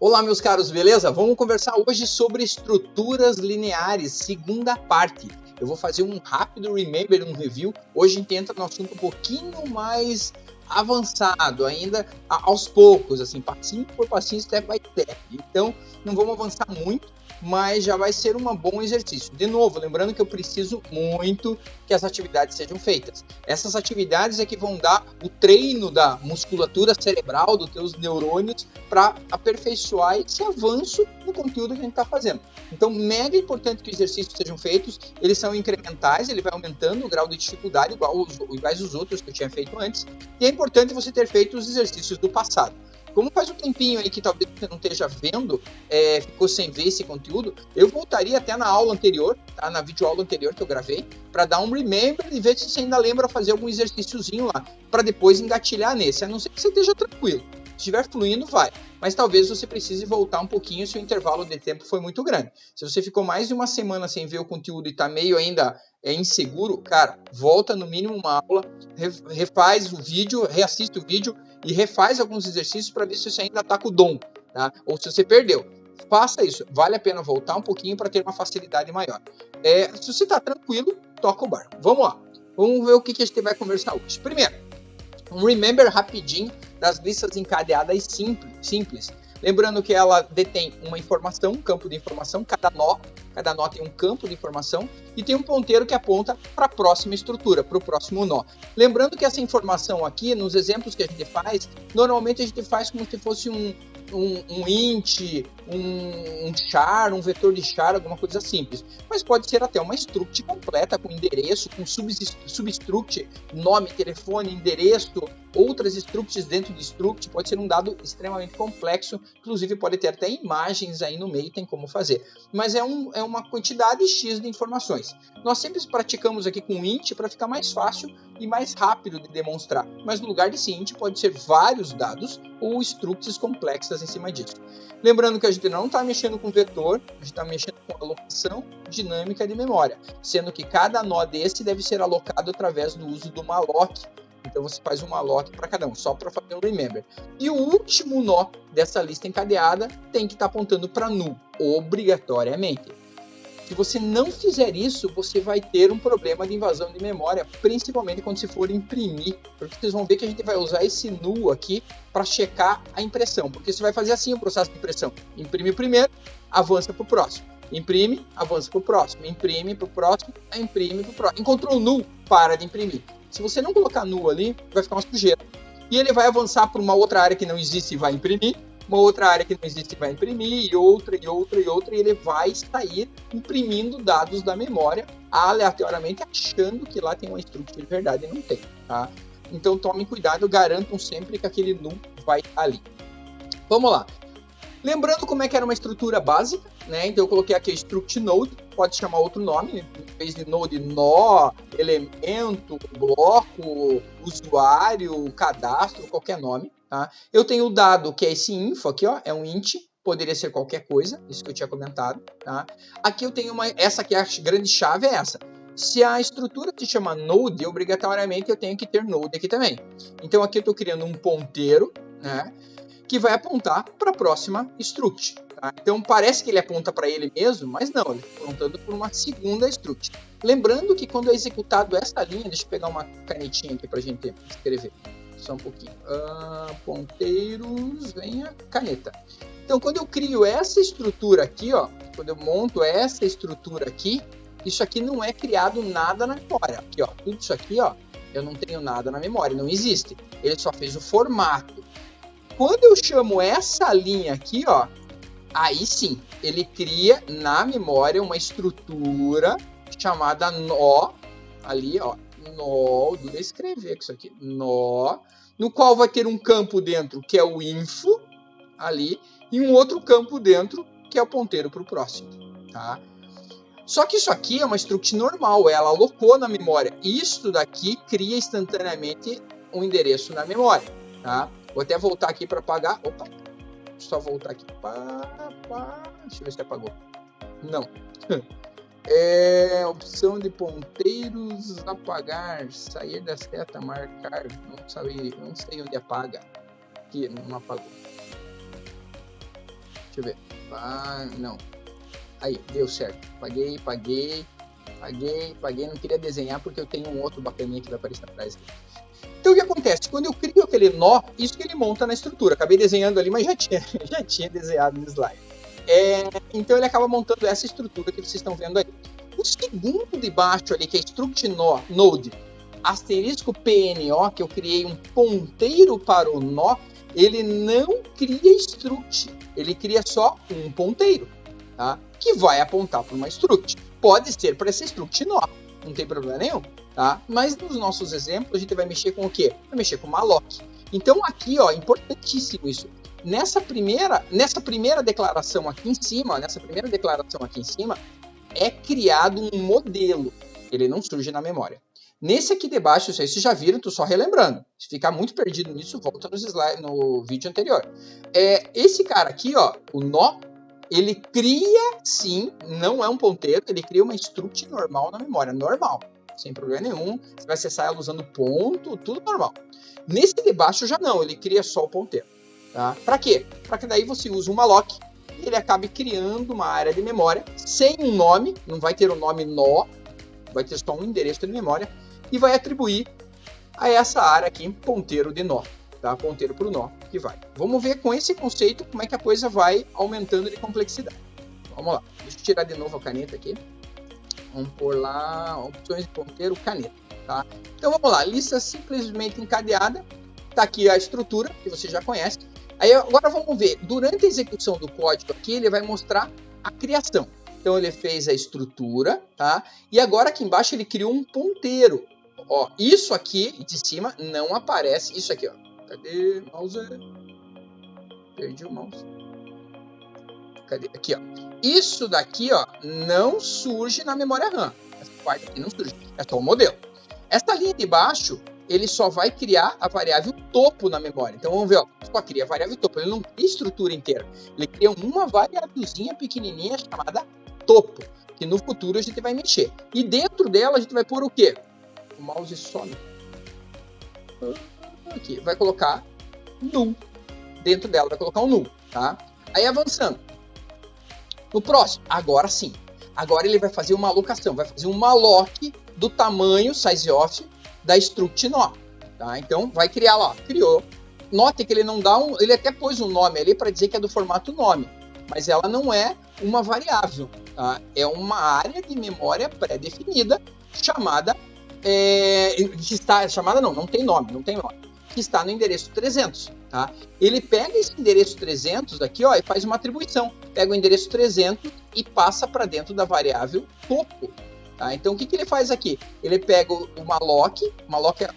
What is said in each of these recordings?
Olá, meus caros, beleza? Vamos conversar hoje sobre estruturas lineares, segunda parte. Eu vou fazer um rápido remember, um review. Hoje a gente entra no assunto um pouquinho mais avançado, ainda aos poucos, assim, passinho por passinho, step by step. Então, não vamos avançar muito, mas já vai ser um bom exercício. De novo, lembrando que eu preciso muito que as atividades sejam feitas. Essas atividades é que vão dar o treino da musculatura cerebral, dos teus neurônios, para aperfeiçoar esse avanço no conteúdo que a gente está fazendo. Então, mega importante que os exercícios sejam feitos, eles são incrementais, ele vai aumentando o grau de dificuldade, iguais os outros que eu tinha feito antes, e é importante você ter feito os exercícios do passado. Como faz um tempinho aí que talvez você não esteja vendo, ficou sem ver esse conteúdo, eu voltaria até na aula anterior, tá? Na videoaula anterior que eu gravei, para dar um remember e ver se você ainda lembra fazer algum exercíciozinho lá, para depois engatilhar nesse, a não ser que você esteja tranquilo. Se estiver fluindo, vai. Mas talvez você precise voltar um pouquinho se o intervalo de tempo foi muito grande. Se você ficou mais de uma semana sem ver o conteúdo e está meio ainda inseguro, cara, volta no mínimo uma aula, refaz o vídeo, reassiste o vídeo e refaz alguns exercícios para ver se você ainda está com o dom, tá? Ou se você perdeu. Faça isso. Vale a pena voltar um pouquinho para ter uma facilidade maior. Se você está tranquilo, toca o barco. Vamos lá. Vamos ver o que a gente vai conversar hoje. Primeiro, um remember rapidinho das listas encadeadas simples. Lembrando que ela detém uma informação, um campo de informação, cada nó tem um campo de informação e tem um ponteiro que aponta para a próxima estrutura, para o próximo nó. Lembrando que essa informação aqui, nos exemplos que a gente faz, normalmente a gente faz como se fosse um int, um char, um vetor de char, alguma coisa simples. Mas pode ser até uma struct completa, com endereço, com substruct, nome, telefone, endereço, outras structs dentro de struct, pode ser um dado extremamente complexo, inclusive pode ter até imagens aí no meio, tem como fazer. Mas é uma quantidade X de informações. Nós sempre praticamos aqui com int para ficar mais fácil e mais rápido de demonstrar, mas no lugar desse int pode ser vários dados ou structs complexas em cima disso. Lembrando que a gente não está mexendo com vetor, a gente está mexendo com alocação dinâmica de memória, sendo que cada nó desse deve ser alocado através do uso do malloc. Então você faz um malloc para cada um, só para fazer um remember. E o último nó dessa lista encadeada tem que estar apontando para null, obrigatoriamente. Se você não fizer isso, você vai ter um problema de invasão de memória, principalmente quando você for imprimir, porque vocês vão ver que a gente vai usar esse null aqui para checar a impressão, porque você vai fazer assim o processo de impressão. Imprime primeiro, avança para o próximo. Imprime, avança para o próximo. Imprime para o próximo, imprime para o próximo. Encontrou null, para de imprimir. Se você não colocar null ali, vai ficar uma sujeira. E ele vai avançar para uma outra área que não existe e vai imprimir. Uma outra área que não existe vai imprimir, e outra, e ele vai sair imprimindo dados da memória aleatoriamente, achando que lá tem uma struct de verdade e não tem, tá? Então tomem cuidado, garantam sempre que aquele null vai ali. Vamos lá. Lembrando como é que era uma estrutura básica, né? Então eu coloquei aqui struct node, pode chamar outro nome, em vez de node, nó, elemento, bloco, usuário, cadastro, qualquer nome, tá? Eu tenho o dado que é esse info aqui, ó, é um int, poderia ser qualquer coisa, isso que eu tinha comentado, tá? Aqui eu tenho essa aqui, a grande chave é essa. Se a estrutura se chama node, obrigatoriamente eu tenho que ter node aqui também. Então aqui eu estou criando um ponteiro, né? Que vai apontar para a próxima struct. Tá? Então parece que ele aponta para ele mesmo, mas não, ele está apontando para uma segunda struct. Lembrando que quando é executado essa linha, deixa eu pegar uma canetinha aqui para a gente escrever, só um pouquinho. Ponteiros, vem a caneta. Então quando eu crio essa estrutura aqui, ó, quando eu monto essa estrutura aqui, isso aqui não é criado nada na memória. Aqui, ó, tudo isso aqui, ó, eu não tenho nada na memória, não existe. Ele só fez o formato. Quando eu chamo essa linha aqui, ó, aí sim, ele cria na memória uma estrutura chamada nó, ali, ó, nó, dura escrever com isso aqui, nó, no qual vai ter um campo dentro que é o info, ali, e um outro campo dentro que é o ponteiro para o próximo, tá? Só que isso aqui é uma struct normal, ela alocou na memória. Isso daqui cria instantaneamente um endereço na memória, tá? Vou até voltar aqui para apagar. Opa, só voltar aqui. Deixa eu ver se apagou. Não. Opção de ponteiros, apagar, sair da seta, marcar. Não sei onde apaga. Aqui, não apagou. Deixa eu ver. Não. Aí, deu certo. Paguei. Não queria desenhar porque eu tenho um outro bacaninha que vai aparecer atrás. Então, o que acontece? Quando eu crio aquele nó, isso que ele monta na estrutura. Acabei desenhando ali, mas já tinha desenhado no slide. Então, ele acaba montando essa estrutura que vocês estão vendo aí. O segundo de baixo ali, que é struct node, asterisco PNO, que eu criei um ponteiro para o nó, ele não cria struct, ele cria só um ponteiro, tá? Que vai apontar para uma struct. Pode ser para esse struct nó, não tem problema nenhum, tá? Mas nos nossos exemplos a gente vai mexer com o quê? Vai mexer com malloc. Então aqui, ó, importantíssimo isso. Nessa primeira declaração aqui em cima, é criado um modelo. Ele não surge na memória. Nesse aqui de baixo, vocês já viram, tô só relembrando. Se ficar muito perdido nisso, volta no vídeo anterior. Esse cara aqui, ó, o nó, ele cria, sim, não é um ponteiro, ele cria uma struct normal na memória, normal, sem problema nenhum. Você vai acessar ela usando ponto, tudo normal. Nesse de baixo já não, ele cria só o ponteiro. Tá? Para quê? Para que daí você use um malloc e ele acabe criando uma área de memória sem um nome, não vai ter o nome nó, vai ter só um endereço de memória e vai atribuir a essa área aqui ponteiro de nó, tá? Ponteiro para o nó que vai. Vamos ver com esse conceito como é que a coisa vai aumentando de complexidade. Vamos lá, deixa eu tirar de novo a caneta aqui. Vamos pôr lá opções de ponteiro, caneta, tá? Então vamos lá, lista simplesmente encadeada, tá aqui a estrutura que você já conhece. Aí agora vamos ver, durante a execução do código aqui, ele vai mostrar a criação. Então ele fez a estrutura, tá? E agora aqui embaixo ele criou um ponteiro. Ó, isso aqui de cima não aparece, isso aqui, ó. Cadê o mouse? Perdi o mouse. Cadê? Aqui, ó. Isso daqui, ó, não surge na memória RAM. Essa parte aqui não surge, é só o modelo. Essa linha de baixo, ele só vai criar a variável topo na memória. Então vamos ver, ó, só cria a variável topo, ele não cria a estrutura inteira. Ele cria uma variávelzinha pequenininha chamada topo, que no futuro a gente vai mexer. E dentro dela a gente vai pôr o quê? O mouse some. Aqui, vai colocar null. Dentro dela vai colocar um null, tá? Aí avançando. No próximo, agora sim. Agora ele vai fazer uma alocação, vai fazer um malloc do tamanho size of da struct nó, tá? Então vai criar lá, criou. Note que ele não dá ele até pôs um nome ali para dizer que é do formato nome, mas ela não é uma variável, tá? É uma área de memória pré-definida chamada que está chamada não tem nome, que está no endereço 300, tá? Ele pega esse endereço 300 aqui, ó, e faz uma atribuição. Pega o endereço 300 e passa para dentro da variável topo. Tá? Então, o que ele faz aqui? Ele pega o malloc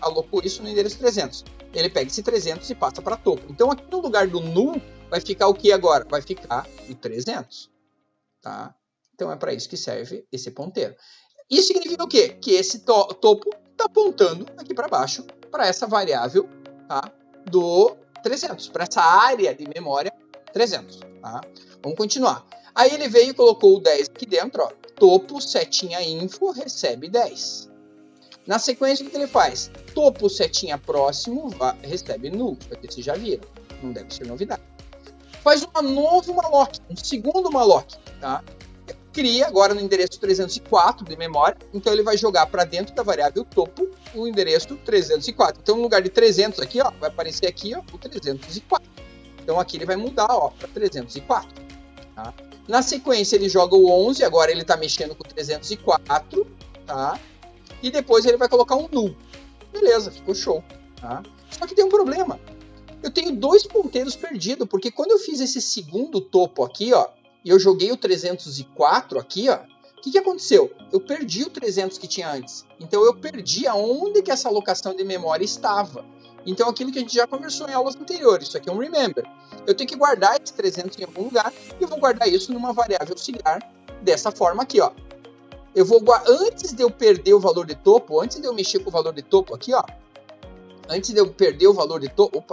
alocou isso no endereço 300. Ele pega esse 300 e passa para topo. Então, aqui no lugar do null, vai ficar o que agora? Vai ficar o 300. Tá? Então, é para isso que serve esse ponteiro. Isso significa o quê? Que esse topo está apontando aqui para baixo, para essa variável, tá? Do 300, para essa área de memória 300. Tá? Vamos continuar. Aí ele veio e colocou o 10 aqui dentro, ó. Topo, setinha info, recebe 10. Na sequência, o que ele faz? Topo, setinha próximo, recebe null. Vocês já viram, não deve ser novidade. Faz um novo malloc, um segundo malloc, tá? Cria agora no endereço 304 de memória, então ele vai jogar para dentro da variável topo o endereço 304. Então, no lugar de 300 aqui, ó, vai aparecer aqui, ó, o 304. Então, aqui ele vai mudar, ó, para 304. Tá? Na sequência, ele joga o 11, agora ele está mexendo com o 304, tá? E depois ele vai colocar um null. Beleza, ficou show. Tá? Só que tem um problema. Eu tenho dois ponteiros perdidos, porque quando eu fiz esse segundo topo aqui, ó, e eu joguei o 304 aqui, ó, o que aconteceu? Eu perdi o 300 que tinha antes. Então, eu perdi aonde que essa alocação de memória estava. Então, aquilo que a gente já conversou em aulas anteriores, isso aqui é um remember. Eu tenho que guardar esse 300 em algum lugar e eu vou guardar isso numa variável auxiliar dessa forma aqui, ó. Eu vou antes de eu perder o valor de topo, antes de eu mexer com o valor de topo aqui, ó, antes de eu perder o valor de topo,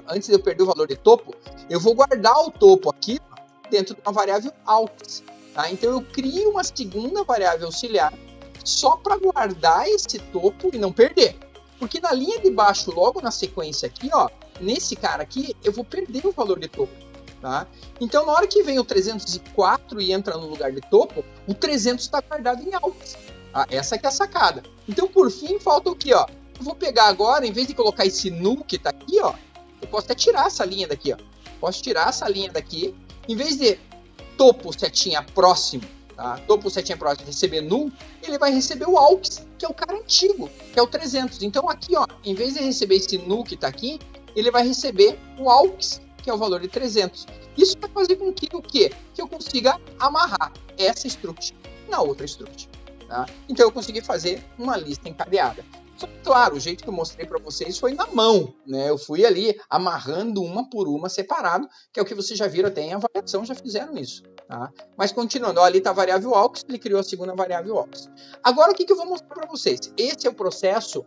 antes de eu perder o valor de topo, eu vou guardar o topo aqui, ó, dentro de uma variável aux, tá? Então eu crio uma segunda variável auxiliar só para guardar esse topo e não perder. Porque na linha de baixo, logo na sequência aqui, ó, nesse cara aqui, eu vou perder o valor de topo. Tá? Então, na hora que vem o 304 e entra no lugar de topo, o 300 está guardado em AUX. Tá? Essa que é a sacada. Então, por fim, falta o quê? Ó? Eu vou pegar agora, em vez de colocar esse null que está aqui, ó, eu posso até tirar essa linha daqui. Ó. Posso tirar essa linha daqui. Em vez de topo setinha próximo, tá? Topo setinha próximo receber null, ele vai receber o AUX, que é o cara antigo, que é o 300. Então, aqui, ó, em vez de receber esse null que está aqui, ele vai receber o AUX, que é o valor de 300. Isso vai fazer com que o quê? Que eu consiga amarrar essa struct na outra struct. Tá? Então eu consegui fazer uma lista encadeada. Só que, claro, o jeito que eu mostrei para vocês foi na mão, né? Eu fui ali amarrando uma por uma separado, que é o que vocês já viram até em avaliação, já fizeram isso. Tá? Mas continuando, ó, ali está a variável AUX, ele criou a segunda variável AUX. Agora o que eu vou mostrar para vocês? Esse é o processo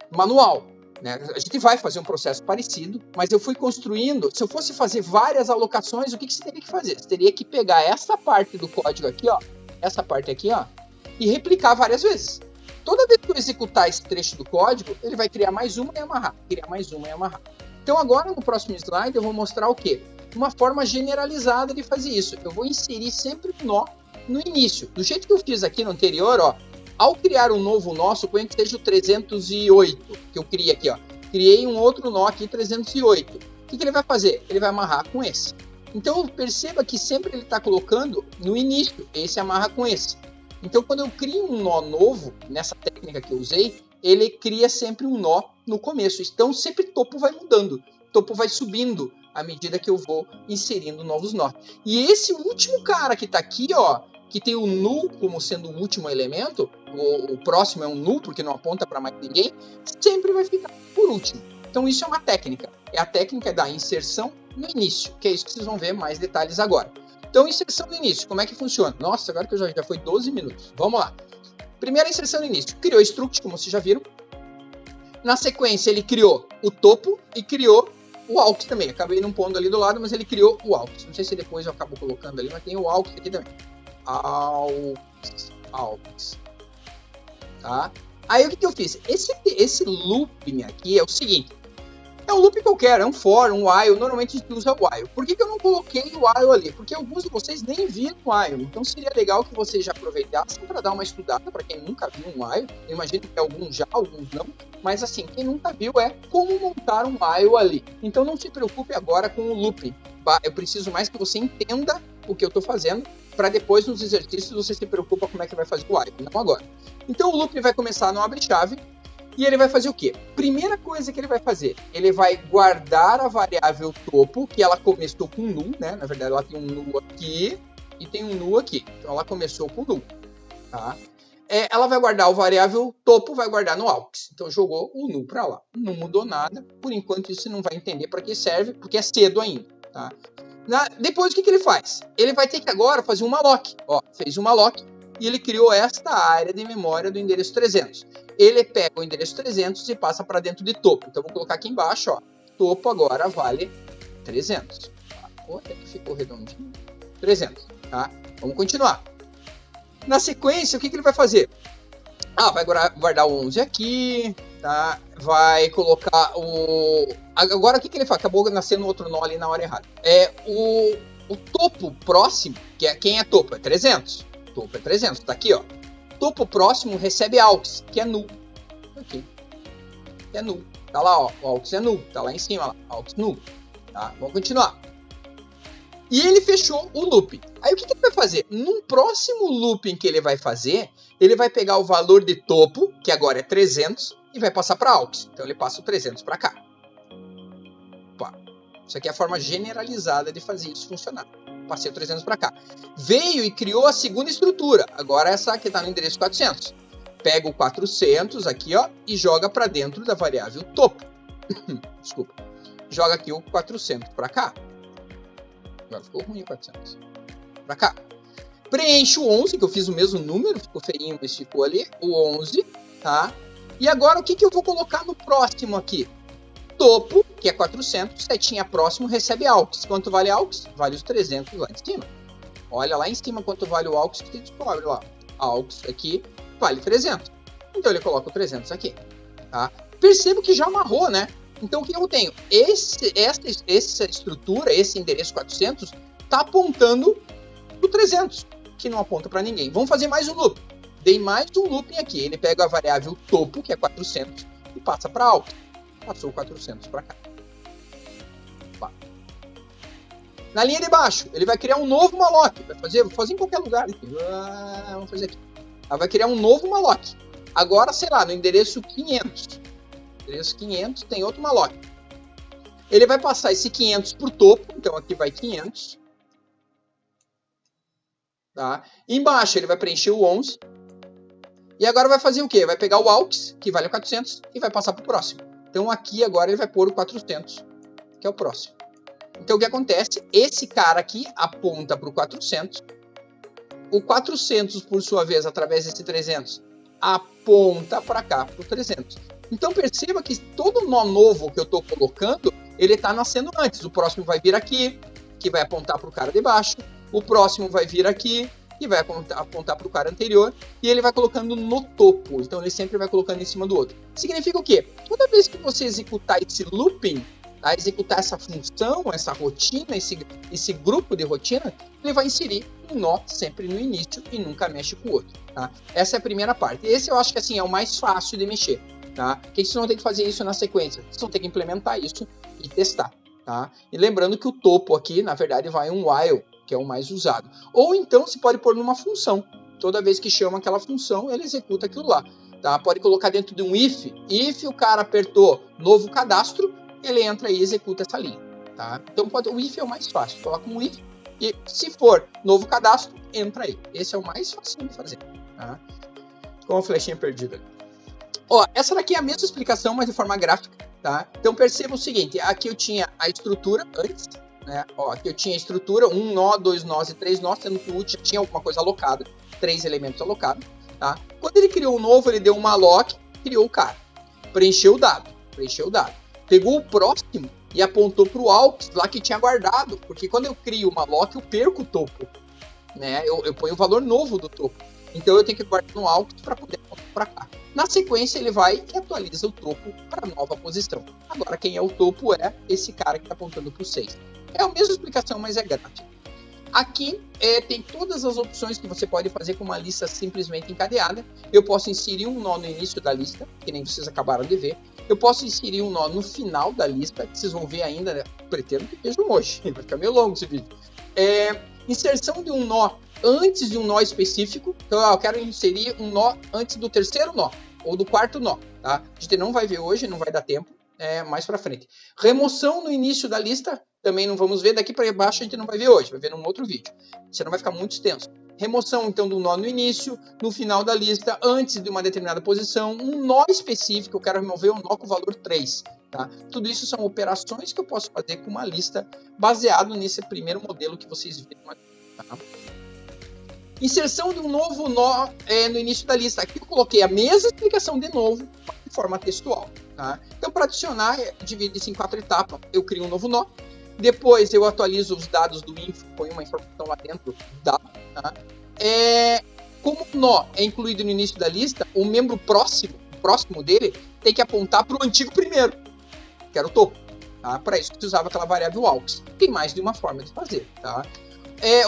manual. Né? A gente vai fazer um processo parecido, mas eu fui construindo. Se eu fosse fazer várias alocações, o que você teria que fazer? Você teria que pegar essa parte do código aqui, ó, essa parte aqui, ó, e replicar várias vezes. Toda vez que eu executar esse trecho do código, ele vai criar mais uma e amarrar, criar mais uma e amarrar. Então agora no próximo slide eu vou mostrar o quê? Uma forma generalizada de fazer isso. Eu vou inserir sempre um nó no início. Do jeito que eu fiz aqui no anterior, ó, ao criar um novo nó, suponha que seja o 308, que eu criei aqui, ó. Criei um outro nó aqui, 308. O que ele vai fazer? Ele vai amarrar com esse. Então, perceba que sempre ele está colocando no início. Esse amarra com esse. Então, quando eu crio um nó novo, nessa técnica que eu usei, ele cria sempre um nó no começo. Então, sempre topo vai mudando. Topo vai subindo à medida que eu vou inserindo novos nós. E esse último cara que está aqui, ó, que tem o null como sendo o último elemento, o próximo é um null porque não aponta para mais ninguém, sempre vai ficar por último. Então isso é uma técnica, é a técnica da inserção no início, que é isso que vocês vão ver mais detalhes agora. Então inserção no início, como é que funciona? Nossa, agora que eu já foi 12 minutos, vamos lá. Primeira inserção no início, criou struct, como vocês já viram. Na sequência ele criou o topo e criou o AUX também, acabei não pondo ali do lado, mas ele criou o AUX. Não sei se depois eu acabo colocando ali, mas tem o AUX aqui também. AUX. Tá? Aí o que eu fiz? Esse looping aqui é o seguinte. É um loop qualquer, é um for, um while. Normalmente a gente usa o while. Por que eu não coloquei o while ali? Porque alguns de vocês nem viram o while. Então seria legal que vocês já aproveitassem para dar uma estudada. Para quem nunca viu um while, eu imagino que alguns já, alguns não. Mas assim, quem nunca viu é como montar um while ali. Então não se preocupe agora com o looping. Eu preciso mais que você entenda o que eu estou fazendo, para depois nos exercícios você se preocupa como é que vai fazer o while, não agora. Então o loop vai começar no abre-chave e ele vai fazer o quê? Primeira coisa que ele vai fazer, ele vai guardar a variável topo, que ela começou com null, né? Na verdade ela tem um null aqui e tem um null aqui, então ela começou com null, tá? Ela vai guardar o variável topo, vai guardar no AUX, então jogou o null para lá, não mudou nada, por enquanto isso você não vai entender para que serve, porque é cedo ainda, tá? Depois o que ele faz? Ele vai ter que agora fazer um malloc. Ó, fez um malloc e ele criou esta área de memória do endereço 300. Ele pega o endereço 300 e passa para dentro de topo. Então vou colocar aqui embaixo, ó. Topo agora vale 300. Tá? Até que ficou redondinho. 300, tá? Vamos continuar. Na sequência, o que ele vai fazer? Vai guardar o 11 aqui, tá? Vai colocar o... Agora o que ele faz? Acabou nascendo outro nó ali na hora errada. O topo próximo, que é quem é topo? É 300. Topo é 300, tá aqui, ó. Topo próximo recebe AUX, que é null. Aqui. Que é null. Tá lá, ó. O AUX é null. Tá lá em cima, lá. AUX null. Tá? Vamos continuar. E ele fechou o looping. Aí o que ele vai fazer? Num próximo looping que ele vai fazer, ele vai pegar o valor de topo, que agora é 300, e vai passar para AUX. Então ele passa o 300 para cá. Opa. Isso aqui é a forma generalizada de fazer isso funcionar. Passei o 300 para cá. Veio e criou a segunda estrutura. Agora essa que está no endereço 400. Pega o 400 aqui, ó, e joga para dentro da variável topo. Desculpa. Joga aqui o 400 para cá. Agora ficou ruim o 400. Pra cá. Preenche o 11, que eu fiz o mesmo número. Ficou feinho, mas ficou ali. O 11, tá? E agora o que eu vou colocar no próximo aqui? Topo, que é 400. Setinha próximo recebe AUX. Quanto vale AUX? Vale os 300 lá em cima. Olha lá em cima quanto vale o AUX que você descobre lá. AUX aqui vale 300. Então ele coloca o 300 aqui. Tá? Perceba que já amarrou, né? Então, o que eu tenho? Essa estrutura, esse endereço 400, está apontando para o 300, que não aponta para ninguém. Vamos fazer mais um loop. Dei mais um looping aqui. Ele pega a variável topo, que é 400, e passa para alto. Passou 400 para cá. Na linha de baixo, ele vai criar um novo malloc. Vou fazer em qualquer lugar. Vamos fazer aqui. Ela vai criar um novo malloc. Agora, sei lá, no endereço 500. Endereço 500 tem outro malloc. Ele vai passar esse 500 para o topo. Então, aqui vai 500. Tá? Embaixo, ele vai preencher o 11. E agora vai fazer o quê? Vai pegar o AUX, que vale 400, e vai passar para o próximo. Então, aqui agora ele vai pôr o 400, que é o próximo. Então, o que acontece? Esse cara aqui aponta para o 400. O 400, por sua vez, através desse 300, aponta para cá, para o 300. Então, perceba que todo nó novo que eu estou colocando, ele está nascendo antes. O próximo vai vir aqui, que vai apontar para o cara de baixo. O próximo vai vir aqui, que vai apontar para o cara anterior. E ele vai colocando no topo. Então, ele sempre vai colocando em cima do outro. Significa o quê? Toda vez que você executar esse looping, tá? Executar essa função, essa rotina, esse grupo de rotina, ele vai inserir um nó sempre no início e nunca mexe com o outro. Tá? Essa é a primeira parte. Esse eu acho que assim, é o mais fácil de mexer. Tá? Que vocês vão ter que fazer isso na sequência. Vocês vão ter que implementar isso e testar. Tá? E lembrando que o topo aqui, na verdade, vai um while, que é o mais usado. Ou então você pode pôr numa função. Toda vez que chama aquela função, ele executa aquilo lá. Tá? Pode colocar dentro de um if. If o cara apertou novo cadastro, ele entra e executa essa linha. Tá? Então o if é o mais fácil. Coloca um if e se for novo cadastro, entra aí. Esse é o mais fácil de fazer. Tá? Com a flechinha perdida. Ó, essa daqui é a mesma explicação, mas de forma gráfica. Tá? Então perceba o seguinte, aqui eu tinha a estrutura antes. Né? Ó, aqui eu tinha a estrutura, 1 nó, 2 nós e 3 nós, sendo que o último tinha alguma coisa alocada, 3 elementos alocados. Tá? Quando ele criou um novo, ele deu uma alloc, criou o cara. Preencheu o dado. Pegou o próximo e apontou para o AUX lá que tinha guardado. Porque quando eu crio uma alloc, eu perco o topo. Né? Eu ponho o valor novo do topo. Então eu tenho que guardar no AUX para poder apontar para cá. Na sequência, ele vai e atualiza o topo para a nova posição. Agora, quem é o topo é esse cara que está apontando para o 6. É a mesma explicação, mas é gráfica. Aqui tem todas as opções que você pode fazer com uma lista simplesmente encadeada. Eu posso inserir um nó no início da lista, que nem vocês acabaram de ver. Eu posso inserir um nó no final da lista, que vocês vão ver ainda, né? Pretendo que vejam hoje, vai ficar meio longo esse vídeo. Inserção de um nó antes de um nó específico. Então, eu quero inserir um nó antes do terceiro nó, ou do quarto nó. Tá? A gente não vai ver hoje, não vai dar tempo, mais pra frente. Remoção no início da lista, também não vamos ver. Daqui para baixo a gente não vai ver hoje, vai ver num outro vídeo. Senão vai ficar muito extenso. Remoção, então, do nó no início, no final da lista, antes de uma determinada posição. Um nó específico, eu quero remover um nó com o valor 3. Tá? Tudo isso são operações que eu posso fazer com uma lista baseado nesse primeiro modelo que vocês viram aqui. Tá? Inserção de um novo nó no início da lista. Aqui eu coloquei a mesma explicação de novo, de forma textual. Tá? Então, para adicionar, divido isso em 4 etapas. Eu crio um novo nó. Depois eu atualizo os dados do info, ponho uma informação lá dentro do dado. Tá? Como o nó é incluído no início da lista, o membro próximo dele tem que apontar para o antigo primeiro, que era o topo. Tá? Para isso que se usava aquela variável AUX. Tem mais de uma forma de fazer. Tá?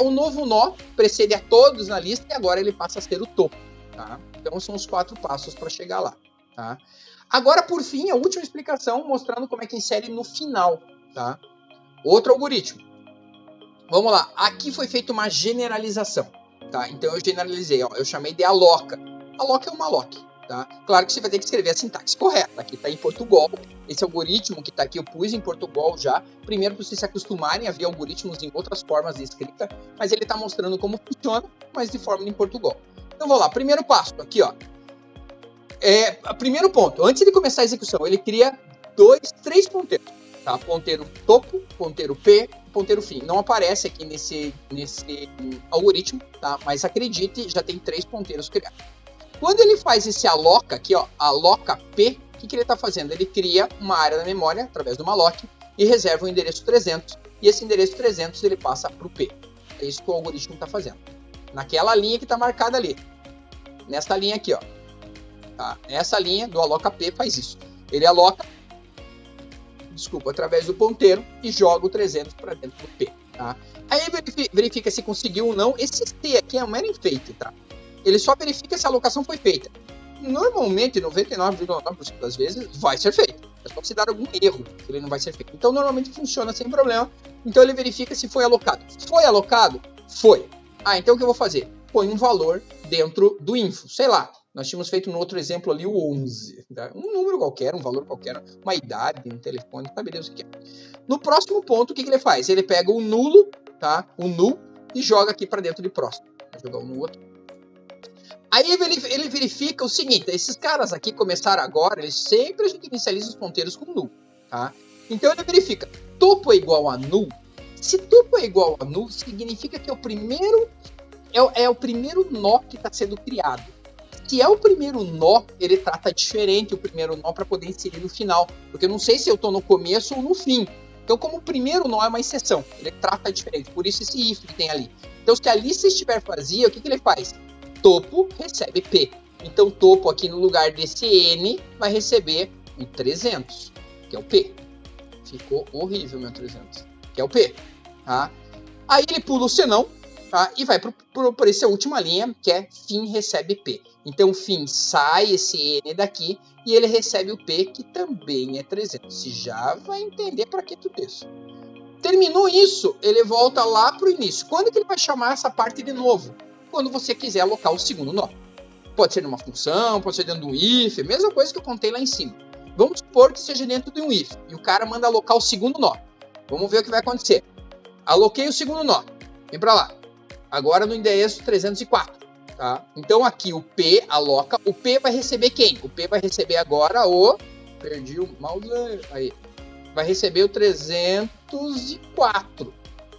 O novo nó precede a todos na lista e agora ele passa a ser o topo. Tá? Então são os 4 passos para chegar lá. Tá? Agora, por fim, a última explicação mostrando como é que insere no final. Tá? Outro algoritmo. Vamos lá. Aqui foi feita uma generalização. Tá? Então eu generalizei. Ó, eu chamei de alloca. Alloca é uma alloc. Tá? Claro que você vai ter que escrever a sintaxe correta. Aqui está em Portugal. Esse algoritmo que está aqui eu pus em Portugal já. Primeiro para vocês se acostumarem a ver algoritmos em outras formas de escrita. Mas ele está mostrando como funciona, mas de forma em Portugal. Então vamos lá. Primeiro passo. Aqui, ó. Primeiro ponto. Antes de começar a execução, ele cria 3 ponteiros. Tá? Ponteiro topo, ponteiro P, ponteiro fim. Não aparece aqui nesse algoritmo, tá? Mas acredite, já tem 3 ponteiros criados. Quando ele faz esse alloca aqui, ó, alloca P, o que ele está fazendo? Ele cria uma área da memória através de uma alloc e reserva o endereço 300. E esse endereço 300 ele passa para o P. É isso que o algoritmo está fazendo. Naquela linha que está marcada ali. Nessa linha aqui, ó. Tá? Essa linha do alloca P faz isso. Ele aloca desculpa, através do ponteiro e joga o 300 para dentro do P, tá? Aí verifica se conseguiu ou não. Esse T aqui é um mero enfeite, tá? Ele só verifica se a alocação foi feita. Normalmente, 99,9% das vezes, vai ser feito. É só se dar algum erro que ele não vai ser feito. Então, normalmente funciona sem problema. Então, ele verifica se foi alocado. Foi alocado? Foi. Ah, então o que eu vou fazer? Põe um valor dentro do info. Sei lá, nós tínhamos feito no outro exemplo ali o 11. Tá? Um número qualquer, um valor qualquer, uma idade, um telefone, sabe Deus o que é. No próximo ponto, o que ele faz? Ele pega o nulo, tá? O null, e joga aqui para dentro de próximo. Vou jogar o null aqui. Aí ele verifica o seguinte, esses caras aqui começaram agora, a gente inicializa os ponteiros com null, tá? Então ele verifica, topo é igual a null. Se topo é igual a null, significa que é o primeiro nó que está sendo criado. Se é o primeiro nó, ele trata diferente o primeiro nó para poder inserir no final, porque eu não sei se eu estou no começo ou no fim. Então, como o primeiro nó é uma exceção, ele trata diferente, por isso esse if que tem ali. Então, se a lista estiver vazia, o que ele faz? Topo recebe P. Então, topo aqui no lugar desse N vai receber o 300, que é o P. Ficou horrível, meu 300, que é o P. Tá? Aí ele pula o senão, tá? E vai por essa última linha, que é fim recebe P. Então, fim sai esse N daqui e ele recebe o P, que também é 300. Você já vai entender para que tudo isso. Terminou isso, ele volta lá para o início. Quando que ele vai chamar essa parte de novo? Quando você quiser alocar o segundo nó. Pode ser numa função, pode ser dentro de um if, mesma coisa que eu contei lá em cima. Vamos supor que seja dentro de um if, e o cara manda alocar o segundo nó. Vamos ver o que vai acontecer. Aloquei o segundo nó, vem para lá. Agora no endereço 304, tá? Então aqui o P aloca, o P vai receber quem? O P vai receber agora o... Perdi o mouse, aí. Vai receber o 304,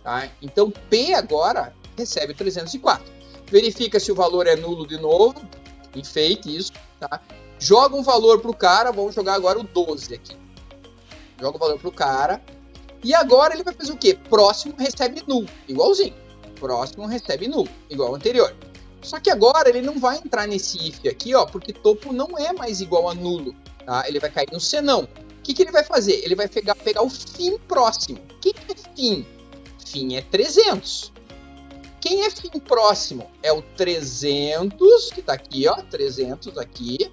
tá? Então P agora recebe o 304. Verifica se o valor é nulo de novo, enfeite isso, tá? Joga um valor pro cara, vamos jogar agora o 12 aqui. Joga o valor pro cara, e agora ele vai fazer o quê? Próximo recebe null, igualzinho. Próximo recebe null, igual ao anterior. Só que agora ele não vai entrar nesse if aqui, ó, porque topo não é mais igual a nulo, tá? Ele vai cair no senão. O que ele vai fazer? Ele vai pegar o fim próximo. O que é fim? Fim é 300. Quem é fim próximo? É o 300, que tá aqui, ó, 300 aqui.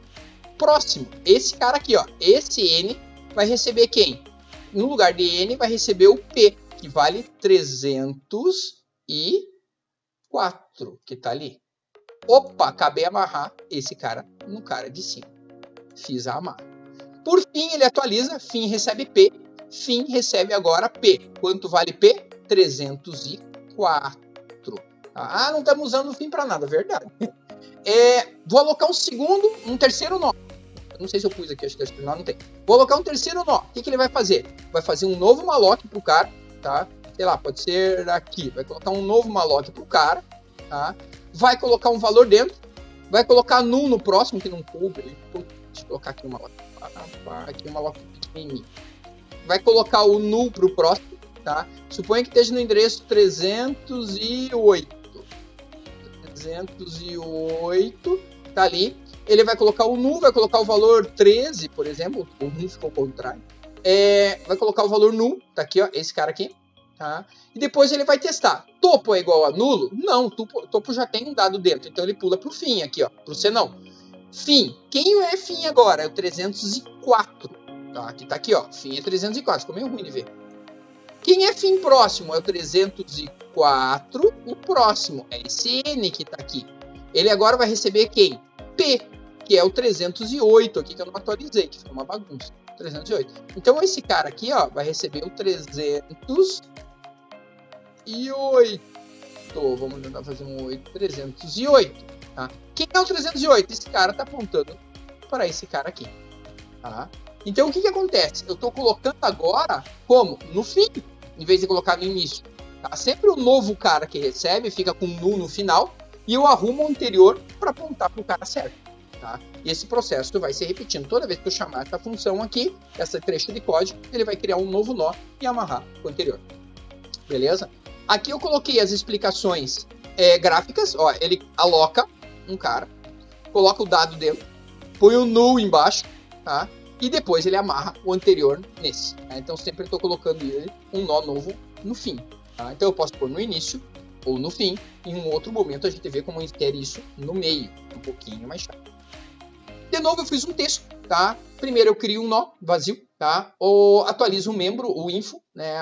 Próximo, esse cara aqui, ó, esse N vai receber quem? No lugar de N vai receber o P, que vale 304, que tá ali. Opa, acabei de amarrar esse cara no cara de cima. Fiz a amarra. Por fim, ele atualiza, fim recebe P, fim recebe agora P. Quanto vale P? 304. Ah, não estamos usando o fim para nada, verdade. Vou alocar um terceiro nó. Eu não sei se eu pus aqui, acho que terceiro nó não tem. Vou alocar um terceiro nó. O que ele vai fazer? Vai fazer um novo malloc pro cara, tá? Sei lá, pode ser aqui. Vai colocar um novo malloc pro cara, tá? Vai colocar um valor dentro. Vai colocar null no próximo, que não coube. Deixa eu colocar aqui um malloc. Aqui um malloc pequenininho. Vai colocar o null pro próximo, tá? Suponha que esteja no endereço 308. 308, tá ali. Ele vai colocar o null, vai colocar o valor 13, por exemplo. O null ficou ao contrário. Vai colocar o valor null, tá aqui, ó, esse cara aqui. Tá? E depois ele vai testar. Topo é igual a nulo? Não, topo já tem um dado dentro. Então ele pula pro fim aqui, ó, pro senão. Fim. Quem é fim agora? É o 304. Tá? Que tá aqui, ó. Fim é 304. Ficou meio ruim de ver. Quem é fim próximo? É o 304. O próximo é esse N que tá aqui. Ele agora vai receber quem? P, que é o 308 aqui, que eu não atualizei, que foi uma bagunça. 308. Então esse cara aqui, ó, vai receber o 308. Vamos tentar fazer um 8. 308. Tá? Quem é o 308? Esse cara tá apontando para esse cara aqui. Tá? Então o que acontece? Eu estou colocando agora como? No fim, em vez de colocar no início. Tá? Sempre o novo cara que recebe fica com null no final e eu arrumo o anterior para apontar para o cara certo. Tá? E esse processo vai se repetindo. Toda vez que eu chamar essa função aqui, essa trecho de código, ele vai criar um novo nó e amarrar com o anterior. Beleza? Aqui eu coloquei as explicações gráficas. Ó, ele aloca um cara, coloca o dado dentro, põe o null embaixo, tá? e depois ele amarra o anterior nesse. Tá? Então sempre eu estou colocando ele um nó novo no fim. Tá? Então eu posso pôr no início ou no fim. Em um outro momento a gente vê como a gente quer isso no meio, um pouquinho mais chato. De novo eu fiz um texto, tá? Primeiro eu crio um nó vazio, tá? Ou atualizo o membro, o info, né?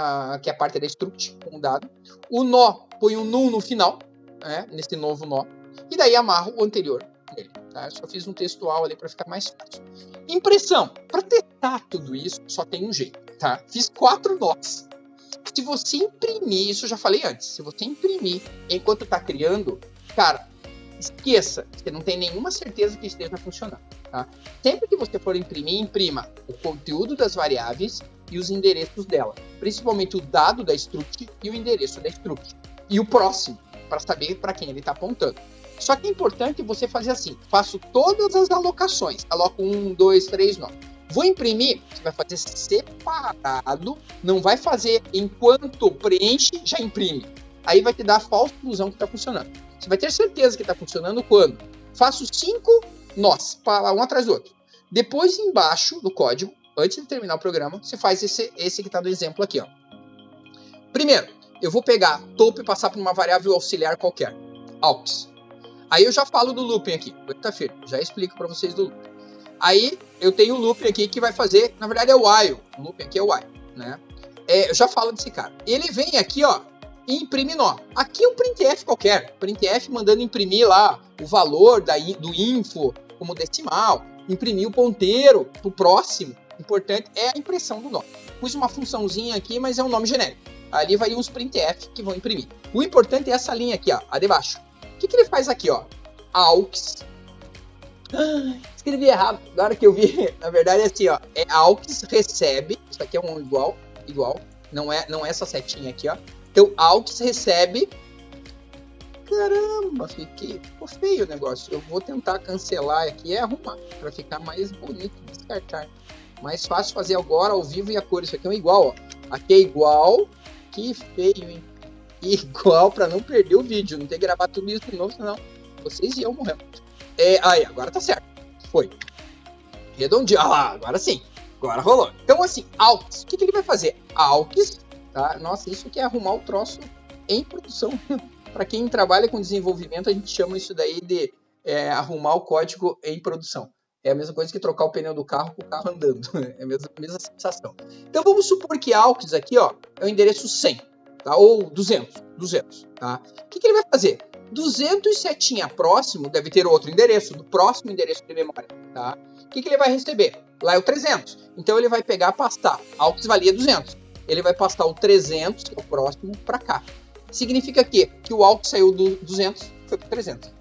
Que é a parte da struct com o dado. O nó põe um null no final, né? Nesse novo nó. E daí amarro o anterior nele, tá? Eu só fiz um textual ali para ficar mais fácil. Impressão. Para testar tudo isso, só tem um jeito, tá? Fiz 4 nós. Se você imprimir, isso eu já falei antes, se você imprimir enquanto está criando, cara, esqueça, você não tem nenhuma certeza que esteja funcionando. Tá? Sempre que você for imprimir, imprima o conteúdo das variáveis e os endereços dela, principalmente o dado da struct e o endereço da struct. E o próximo, para saber para quem ele está apontando. Só que é importante você fazer assim, faço todas as alocações, aloco 1, 2, 3, 9. Vou imprimir, você vai fazer separado, não vai fazer enquanto preenche, já imprime. Aí vai te dar a falsa ilusão que está funcionando. Você vai ter certeza que está funcionando quando faço 5 nós, um atrás do outro. Depois, embaixo do código, antes de terminar o programa, você faz esse que está no exemplo aqui. Ó. Primeiro, eu vou pegar topo e passar para uma variável auxiliar qualquer, aux. Aí eu já falo do looping aqui, aguenta firme, já explico para vocês do looping. Aí eu tenho o looping aqui que vai fazer, na verdade é o while, o looping aqui é o while, né? Eu já falo desse cara. Ele vem aqui, ó, e imprime nó. Aqui é um printf qualquer, printf mandando imprimir lá o valor do info como decimal, imprimir o ponteiro pro próximo. Importante é a impressão do nó. Pus uma funçãozinha aqui, mas é um nome genérico. Ali vai uns printf que vão imprimir. O importante é essa linha aqui, ó, a de baixo. O que ele faz aqui, ó? Aux. Escrevi errado, na hora que eu vi, na verdade é assim, ó, é aux recebe, isso aqui é um igual, não é essa setinha aqui, ó. Então, aux recebe, caramba, ficou feio o negócio, eu vou tentar cancelar aqui e arrumar, para ficar mais bonito, descartar, mais fácil fazer agora ao vivo e a cor, isso aqui é um igual, ó, aqui é igual, que feio, hein, igual para não perder o vídeo, não ter que gravar tudo isso de novo, senão vocês iam morrer. Aí, agora tá certo. Foi. Redondinho. Ah, agora sim. Agora rolou. Então, assim, aux. O que ele vai fazer? Aux, tá? Nossa, isso que é arrumar o troço em produção. Para quem trabalha com desenvolvimento, a gente chama isso daí de arrumar o código em produção. É a mesma coisa que trocar o pneu do carro com o carro andando. É a mesma sensação. Então, vamos supor que aux aqui, ó, é o endereço 100, tá? Ou 200, tá? O que ele vai fazer? 200 setinha próximo deve ter outro endereço, do próximo endereço de memória, tá? O que ele vai receber? Lá é o 300. Então ele vai pegar, pastar. aux valia 200. Ele vai pastar o 300, que é o próximo, para cá. Significa que o aux saiu do 200, foi para 300.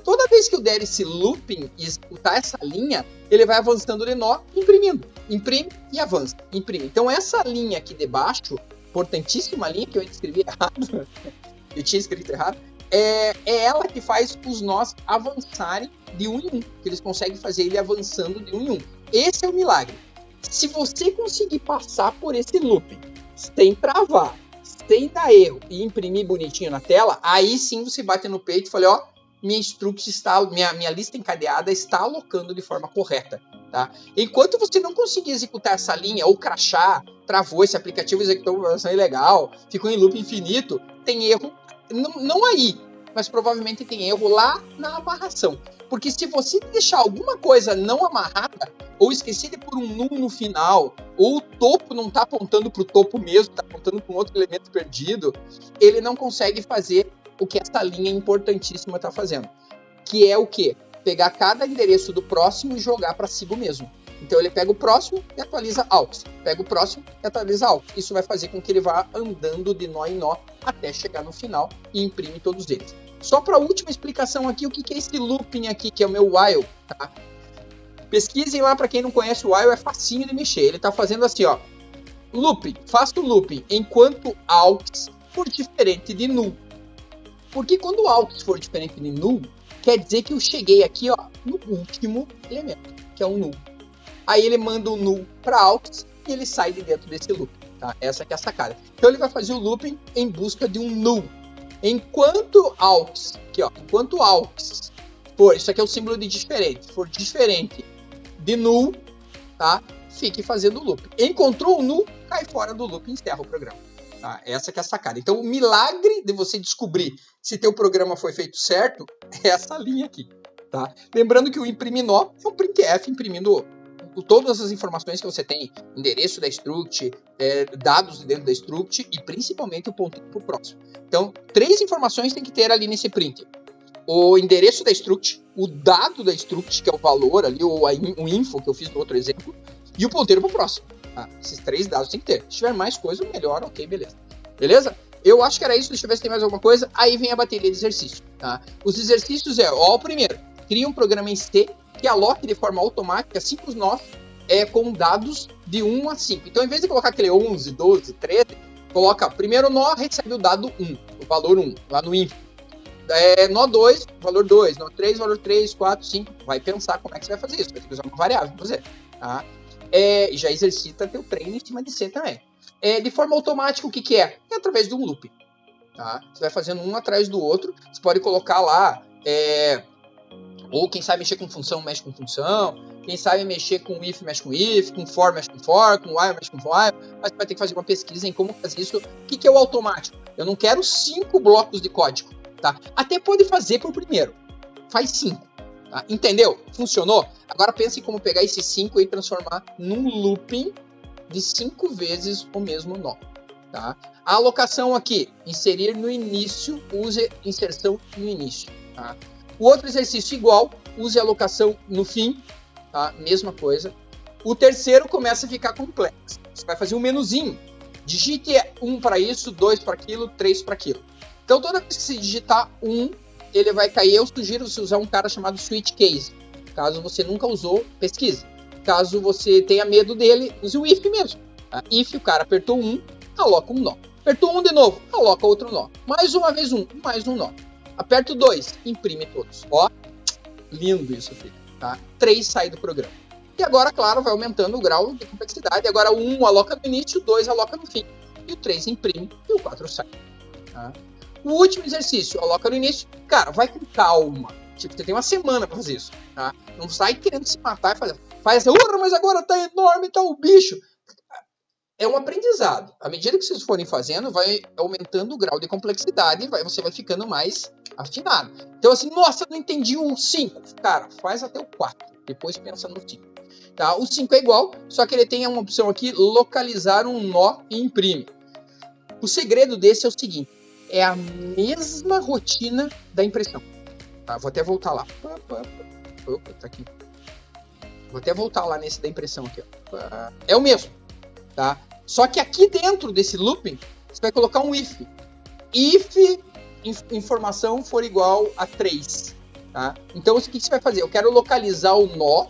Toda vez que eu der esse looping e executar essa linha, ele vai avançando de nó, imprimindo. Imprime e avança. Imprime. Então essa linha aqui de baixo, importantíssima linha que eu escrevi errado, eu tinha escrito errado, é ela que faz os nós avançarem de um em um, que eles conseguem fazer ele avançando de um em um. Esse é o milagre. Se você conseguir passar por esse looping, sem travar, sem dar erro e imprimir bonitinho na tela, aí sim você bate no peito e fala, ó, minha struct está, minha lista encadeada está alocando de forma correta, tá? Enquanto você não conseguir executar essa linha ou crashar, travou esse aplicativo, executou uma versão ilegal, ficou em loop infinito, tem erro. Não aí, mas provavelmente tem erro lá na amarração. Porque se você deixar alguma coisa não amarrada, ou esquecer de pôr um null no final, ou o topo não está apontando para o topo mesmo, está apontando para um outro elemento perdido, ele não consegue fazer o que essa linha importantíssima está fazendo. Que é o quê? Pegar cada endereço do próximo e jogar para si mesmo. Então ele pega o próximo e atualiza aux. Pega o próximo e atualiza aux. Isso vai fazer com que ele vá andando de nó em nó até chegar no final e imprime todos eles. Só para a última explicação aqui, o que é esse looping aqui, que é o meu while, tá? Pesquisem lá, para quem não conhece o while, é facinho de mexer. Ele está fazendo assim, ó. Looping, faça o looping enquanto aux for diferente de null. Porque quando o aux for diferente de null, quer dizer que eu cheguei aqui, ó, no último elemento, que é um null. Aí ele manda o null para aux e ele sai de dentro desse loop, tá? Essa que é a sacada. Então ele vai fazer o looping em busca de um null. Enquanto aux, aqui ó, enquanto aux for, isso aqui é o símbolo de diferente, for diferente de null, tá? fique fazendo o loop. Encontrou o null, cai fora do loop e encerra o programa. Tá? Essa que é a sacada. Então, o milagre de você descobrir se teu programa foi feito certo é essa linha aqui. Tá? Lembrando que o imprime nó é um printf imprimindo todas as informações que você tem, endereço da struct, dados dentro da struct e principalmente o ponteiro para o próximo. Então, 3 informações tem que ter ali nesse print. O endereço da struct, o dado da struct, que é o valor ali, ou o info que eu fiz no outro exemplo, e o ponteiro para o próximo. Tá? Esses 3 dados tem que ter. Se tiver mais coisa, melhor, ok, beleza. Beleza? Eu acho que era isso, deixa eu ver se tem mais alguma coisa. Aí vem a bateria de exercício. Tá? Os exercícios o primeiro, cria um programa em C que aloque de forma automática 5 nós com dados de 1 a 5. Então, em vez de colocar aquele 11, 12, 13, coloca primeiro nó, recebe o dado 1, o valor 1, lá no info. Nó 2, valor 2, nó 3, valor 3, 4, 5. Vai pensar como é que você vai fazer isso. Vai ter que usar uma variável para fazer. Tá? E já exercita teu treino em cima de C também. De forma automática, o que é? É através de um loop. Tá? Você vai fazendo um atrás do outro. Você pode colocar lá... ou quem sabe mexer com função, mexe com função. Quem sabe mexer com if, mexe com if. Com for, mexe com for. Com while, mexe com while. Mas você vai ter que fazer uma pesquisa em como fazer isso. O que é o automático? Eu não quero 5 blocos de código. Tá? Até pode fazer por primeiro. Faz 5. Tá? Entendeu? Funcionou? Agora pense em como pegar esses 5 e transformar num looping de 5 vezes o mesmo nó. Tá? A alocação aqui, inserir no início, use inserção no início. Tá? O outro exercício igual, use alocação no fim, tá? Mesma coisa. O terceiro começa a ficar complexo. Você vai fazer um menuzinho. Digite 1 para isso, 2 para aquilo, 3 para aquilo. Então, toda vez que você digitar 1, ele vai cair. Eu sugiro você usar um cara chamado switch case. Caso você nunca usou, pesquise. Caso você tenha medo dele, use o if mesmo. Tá? If, o cara apertou 1, aloca um nó. Apertou 1 de novo, aloca outro nó. Mais uma vez 1, mais um nó. Aperta o 2, imprime todos. Ó, lindo isso, filho. Tá? 3 sai do programa. E agora, claro, vai aumentando o grau de complexidade. Agora o 1 aloca no início, o 2 aloca no fim. E o 3 imprime e o 4 sai. Tá? O último exercício, aloca no início. Cara, vai com calma. Tipo, você tem uma semana pra fazer isso. Tá? Não sai querendo se matar e faz assim, mas agora tá enorme, tá o bicho. É um aprendizado. À medida que vocês forem fazendo, vai aumentando o grau de complexidade e você vai ficando mais afinado. Então, assim, nossa, não entendi o 5. Cara, faz até o 4. Depois pensa no 5. Tá? O 5 é igual, só que ele tem uma opção aqui, localizar um nó e imprime. O segredo desse é o seguinte. É a mesma rotina da impressão. Tá? Vou até voltar lá. Opa, tá aqui. Vou até voltar lá nesse da impressão aqui. Ó. É o mesmo. Tá? Só que aqui dentro desse looping, você vai colocar um if. If informação for igual a 3. Tá? Então, o que você vai fazer? Eu quero localizar o nó.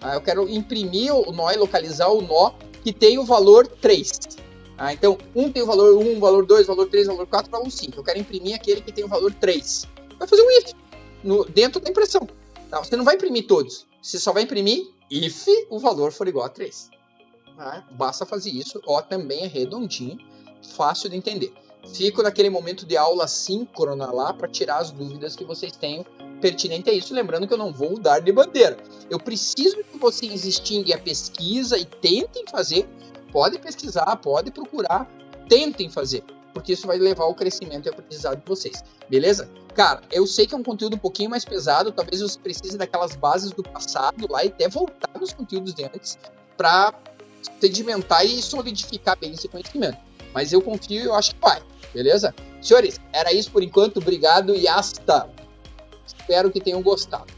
Tá? Eu quero imprimir o nó e localizar o nó que tem o valor 3. Tá? Então, um tem o valor 1, valor 2, valor 3, valor 4, valor 5. Eu quero imprimir aquele que tem o valor 3. Vai fazer um if dentro da impressão. Tá? Você não vai imprimir todos. Você só vai imprimir if o valor for igual a 3. Tá? Basta fazer isso. Ó, também é redondinho. Fácil de entender. Fico naquele momento de aula síncrona lá para tirar as dúvidas que vocês tenham pertinente a isso. Lembrando que eu não vou dar de bandeira. Eu preciso que vocês extinguem a pesquisa e tentem fazer. Pode pesquisar, pode procurar, tentem fazer, porque isso vai levar ao crescimento e ao aprendizado de vocês, beleza? Cara, eu sei que é um conteúdo um pouquinho mais pesado, talvez você precise daquelas bases do passado lá e até voltar nos conteúdos de antes para sedimentar e solidificar bem esse conhecimento. Mas eu confio e eu acho que vai, beleza? Senhores, era isso por enquanto, obrigado e hasta! Espero que tenham gostado.